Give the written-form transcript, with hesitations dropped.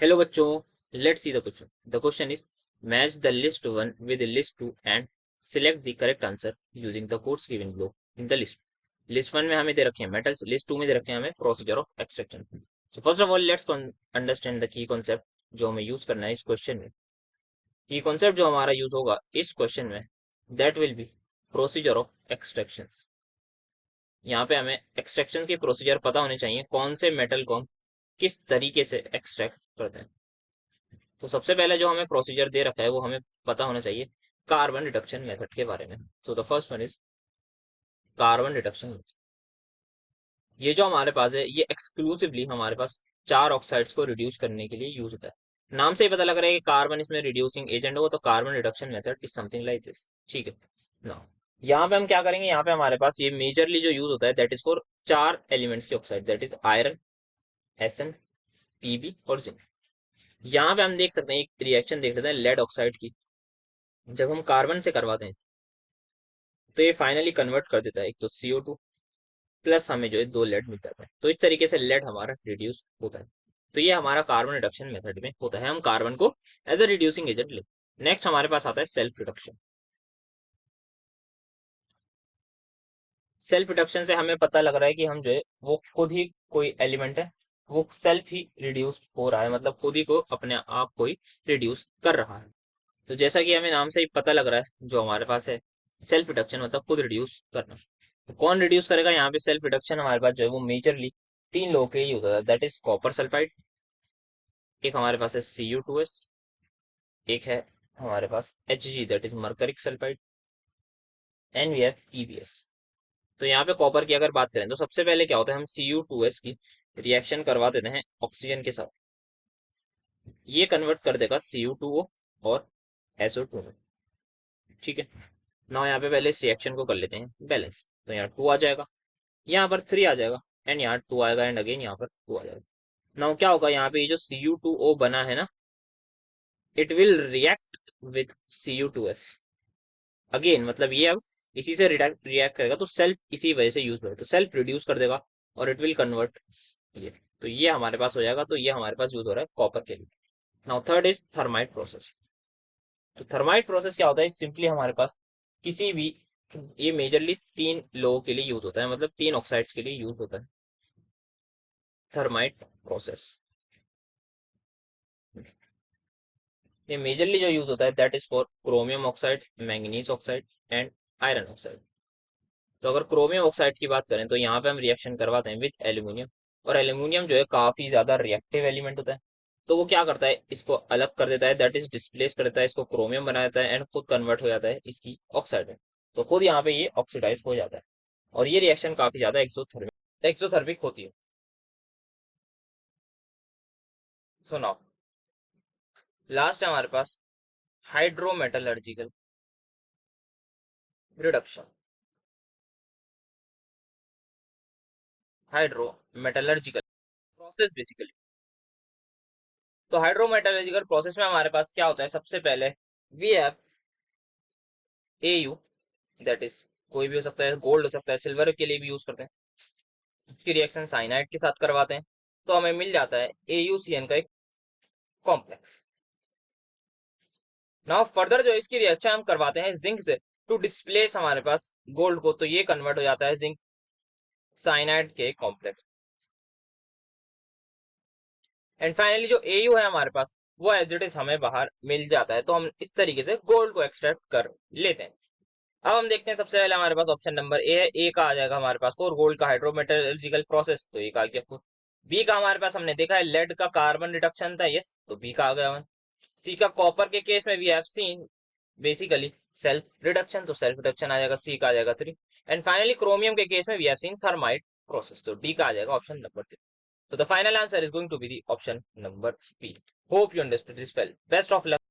Hello बच्चों, let's see the question. The question is match the list 1 with the list 2 and select the correct answer using the codes given below in the list. List 1 में हमें दे रखे हैं metals, list 2 में दे रखे हैं हमें procedure of extraction. So first of all let's understand the key concept जो हमें use करना है इस question में. Key concept जो हमारा use होगा इस question में that will be procedure of extractions. यहाँ पे हमें extraction की procedure पता होने चाहिए कौन से metal को हम किस तरीके से extract करते हैं. तो सबसे पहले जो हमें प्रोसीजर दे रखा है वो हमें पता होना चाहिए कार्बन रिडक्शन मेथड के बारे में. So the first one is carbon reduction. ये जो हमारे पास है ये एक्सक्लूसिवली हमारे पास 4 ऑक्साइड्स को रिड्यूस करने के लिए यूज होता है. नाम से ही पता लग रहा है कि कार्बन इसमें रिड्यूसिंग एजेंट हो, तो carbon reduction method is something like this. ठीक है ना. यहाँ पे हम क्या करेंगे, यहाँ पे हमारे पास ये मेजरली जो यूज होता है दैट इज फॉर 4 एलिमेंट्स की oxide, that is iron, SN, PB और जिंक. यहाँ पे हम देख सकते हैं एक रिएक्शन देख लेते हैं लेड ऑक्साइड की. जब हम कार्बन से करवाते हैं तो ये फाइनली कन्वर्ट कर देता है एक तो CO2 प्लस हमें जो है 2 लेड मिल जाता है. तो इस तरीके से लेड हमारा रिड्यूस होता है. तो ये हमारा कार्बन रिडक्शन मेथड में होता है, हम कार्बन को एज अ रिड्यूसिंग एजेंट ले. नेक्स्ट हमारे पास आता है सेल्फ रिडक्शन. सेल्फ रिडक्शन से हमें पता लग रहा है कि हम जो है वो खुद ही कोई एलिमेंट है वो सेल्फ ही रिड्यूस हो रहा है, मतलब खुद ही को अपने आप को ही रिड्यूस कर रहा है. तो जैसा कि हमें नाम से ही पता लग रहा है जो हमारे पास है सेल्फ रिडक्शन मतलब खुद रिड्यूस करना. तो कौन रिड्यूस करेगा, यहाँ पे सेल्फ रिडक्शन हमारे पास जो है वो मेजरली 3 लोगों के ही होता है, दैट इज कॉपर सल्फाइड, एक हमारे पास है Cu2S, एक है हमारे पास Hg that is mercuric sulphide, and we have PbS. तो यहाँ पे कॉपर की अगर बात करें तो सबसे पहले क्या होता है, हम Cu2S की रिएक्शन करवा देते हैं ऑक्सीजन के साथ. ये कन्वर्ट कर देगा Cu2O और SO2 में. ठीक है ना. यहाँ पे पहले इस रिएक्शन को कर लेते हैं बैलेंस. तो यहाँ 2 आ जाएगा, यहाँ पर 3 आ जाएगा, एंड यहाँ 2 आएगा, एंड अगेन यहाँ पर 2 आ जाएगा. नाउ क्या होगा, यहाँ पे ये जो Cu2O बना है ना, it will react with Cu2S again, मतलब ये अब इसी से रिएक्ट करेगा. तो सेल्फ इसी वजह से यूज होगा, तो सेल्फ रिड्यूस कर देगा और इट विल कन्वर्ट ये. तो ये हमारे पास हो जाएगा. तो ये हमारे पास यूज हो रहा है कॉपर के लिए. Now third is thermite process. तो थर्माइट प्रोसेस क्या होता है, सिंपली हमारे पास किसी भी, ये मेजरली 3 लोगों के लिए यूज होता है, मतलब 3 ऑक्साइड्स के लिए यूज होता है थर्माइट प्रोसेस. ये मेजरली जो यूज होता है that is for chromium oxide, manganese oxide and iron oxide. तो अगर क्रोमियम ऑक्साइड की बात करें तो यहाँ पे हम रिएक्शन करवाते हैं विद एल्यूमिनियम. और एल्यूमिनियम जो है काफी ज्यादा रिएक्टिव एलिमेंट होता है. तो वो क्या करता है, इसको अलग कर देता है, दैट इज डिस्प्लेस कर देता है, इसको क्रोमियम बना देता है, एंड खुद कन्वर्ट हो जाता है इसकी ऑक्साइड में. तो खुद यहाँ पे ये ऑक्सीडाइज हो जाता है. और ये रिएक्शन काफी ज्यादा एक्सोथर्मिक होती है. सो नाउ लास्ट है हमारे पास hydrometallurgical reduction. Hydrometallurgical process basically. तो हाइड्रोमेटलर्जिकल प्रोसेस में हमारे पास क्या होता है, सबसे पहले we have AU, that is कोई भी हो सकता है, गोल्ड हो सकता है, सिल्वर के लिए भी यूज करते हैं. उसकी रिएक्शन साइनाइड के साथ करवाते हैं तो हमें मिल जाता है AuCN का एक कॉम्प्लेक्स. नाउ फर्दर जो इसकी रिएक्शन हम करवाते हैं जिंक से टू डिस्प्लेस हमारे पास गोल्ड को, तो ये कन्वर्ट हो जाता है जिंक साइनाइड के कॉम्प्लेक्स. एंड फाइनली जो AU है हमारे पास वो एज इट इज हमें बाहर मिल जाता है. तो हम इस तरीके से गोल्ड को एक्सट्रैक्ट कर लेते हैं. अब हम देखते हैं सबसे पहले हमारे पास ऑप्शन नंबर ए है. ए का आ जाएगा हमारे पास फॉर गोल्ड का हाइड्रोमेटलर्जिकल प्रोसेस, तो ए का आ गया 4. बी का हमारे पास हमने देखा है लेड का कार्बन रिडक्शन था, यस, तो बी का आ गया 1. सी का कॉपर के केस में we have seen basically self reduction, तो सेल्फ रिडक्शन आ जाएगा, सी का आ जाएगा 3. एंड फाइनली क्रोमियम के केस में we have seen thermite process, तो डी का आ जाएगा option number 3. So the final answer is going to be the option number B. Hope you understood this well. Best of luck.